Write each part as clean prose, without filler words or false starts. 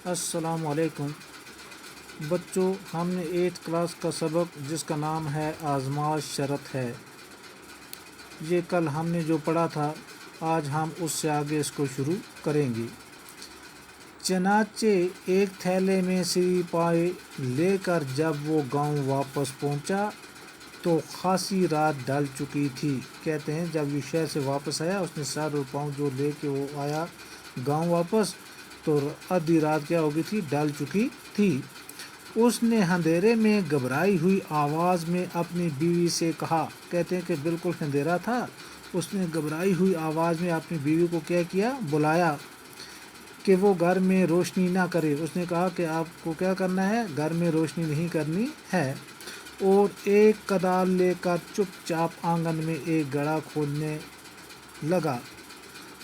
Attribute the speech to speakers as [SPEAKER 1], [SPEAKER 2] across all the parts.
[SPEAKER 1] السلام علیکم بچوں، ہم نے 8th کلاس کا سبق جس کا نام ہے آزمائش شرط ہے، یہ کل ہم نے جو پڑھا تھا آج ہم اس سے آگے اس کو شروع کریں گے۔ چنانچہ ایک تھیلے میں سری پائے لے کر جب وہ گاؤں واپس پہنچا تو خاصی رات ڈل چکی تھی۔ کہتے ہیں جب یہ شہر سے واپس آیا، اس نے سر اور پاؤں جو لے کے وہ آیا گاؤں واپس، تو آدھی رات کیا ہو گئی تھی، ڈل چکی تھی۔ اس نے اندھیرے میں گھبرائی ہوئی آواز میں اپنی بیوی سے کہا، کہتے ہیں کہ بالکل اندھیرا تھا، اس نے گھبرائی ہوئی آواز میں اپنی بیوی کو کیا بلایا کہ وہ گھر میں روشنی نہ کرے۔ اس نے کہا کہ آپ کو کیا کرنا ہے، گھر میں روشنی نہیں کرنی ہے، اور ایک کدال لے کر چپ چاپ آنگن میں ایک گڑھا کھودنے لگا۔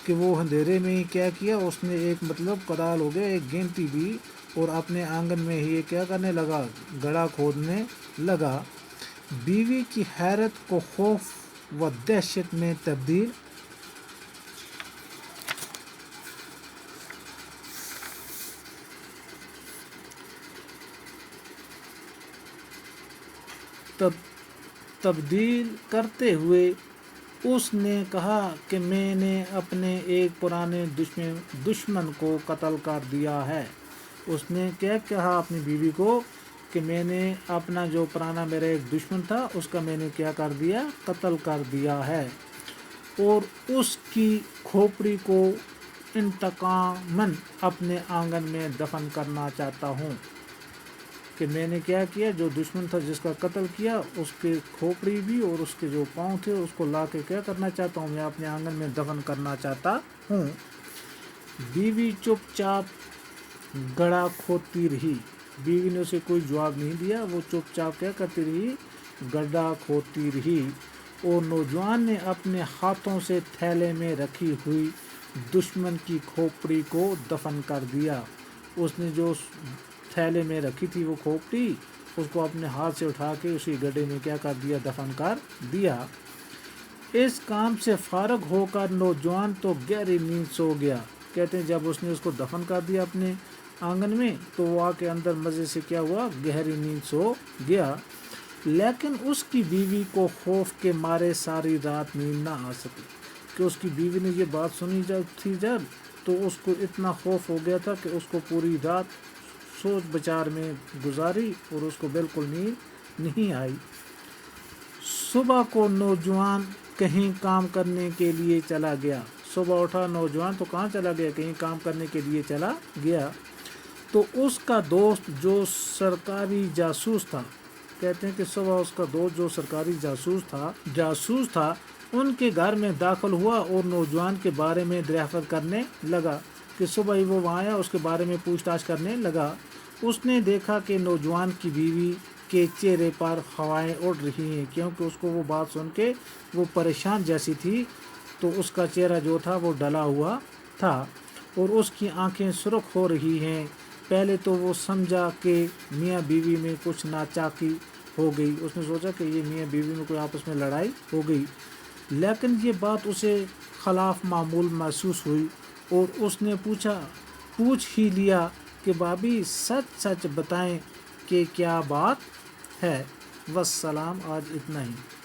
[SPEAKER 1] کہ وہ اندھیرے میں ہی کیا اس نے ایک کدال ہو گیا، ایک گینٹی بھی، اور اپنے آنگن میں ہی کیا کرنے لگا، گڑھا کھودنے لگا۔ بیوی کی حیرت کو خوف و دہشت میں تبدیل کرتے ہوئے اس نے کہا کہ میں نے اپنے ایک پرانے دشمن کو قتل کر دیا ہے۔ اس نے کیا کہا اپنی بیوی کو کہ میں نے اپنا جو پرانا میرا ایک دشمن تھا اس کا میں نے کیا کر دیا، قتل کر دیا ہے، اور اس کی کھوپڑی کو انتقاماً اپنے آنگن میں دفن کرنا چاہتا ہوں۔ کہ میں نے کیا جو دشمن تھا جس کا قتل کیا، اس کے کھوپڑی بھی اور اس کے جو پاؤں تھے اس کو لا کے کیا کرنا چاہتا ہوں، میں اپنے آنگن میں دفن کرنا چاہتا ہوں۔ بیوی چپ چاپ گڑھا کھودتی رہی۔ بیوی نے اسے کوئی جواب نہیں دیا، وہ چپ چاپ کیا کرتی رہی، گڑھا کھودتی رہی، اور نوجوان نے اپنے ہاتھوں سے تھیلے میں رکھی ہوئی دشمن کی کھوپڑی کو دفن کر دیا۔ اس نے جو تھیلے میں رکھی تھی وہ کھوپڑی، اس کو اپنے ہاتھ سے اٹھا کے اسی گڈھے میں کیا کر دیا، دفن کر دیا۔ اس کام سے فارغ ہو کر نوجوان تو گہری نیند سو گیا۔ کہتے ہیں جب اس نے اس کو دفن کر دیا اپنے آنگن میں تو وہ آ کے اندر مزے سے کیا ہوا، گہری نیند سو گیا۔ لیکن اس کی بیوی کو خوف کے مارے ساری رات نیند نہ آ سکی۔ کہ اس کی بیوی نے یہ بات سنی تھی جب، تو اس کو اتنا خوف ہو گیا تھا کہ اس کو پوری رات سوچ بچار میں گزاری اور اس کو بالکل نیند نہیں آئی۔ صبح کو نوجوان کہیں کام کرنے کے لیے چلا گیا۔ صبح اٹھا نوجوان تو کہاں چلا گیا، کہیں کام کرنے کے لیے چلا گیا، تو اس کا دوست جو سرکاری جاسوس تھا، کہتے ہیں کہ صبح اس کا دوست جو سرکاری جاسوس تھا ان کے گھر میں داخل ہوا اور نوجوان کے بارے میں دریافت کرنے لگا۔ کہ صبح ہی وہ وہاں آیا، اس کے بارے میں پوچھ تاچھ کرنے لگا۔ اس نے دیکھا کہ نوجوان کی بیوی کے چہرے پر ہوائیں اڑ رہی ہیں، کیونکہ اس کو وہ بات سن کے وہ پریشان جیسی تھی، تو اس کا چہرہ جو تھا وہ ڈلا ہوا تھا اور اس کی آنکھیں سرخ ہو رہی ہیں۔ پہلے تو وہ سمجھا کہ میاں بیوی میں کچھ ناچاکی ہو گئی، اس نے سوچا کہ یہ میاں بیوی میں کوئی آپس میں لڑائی ہو گئی، لیکن یہ بات اسے خلاف معمول محسوس ہوئی اور اس نے پوچھ ہی لیا کہ بھابی سچ سچ بتائیں کہ کیا بات ہے۔ والسلام، آج اتنا ہی۔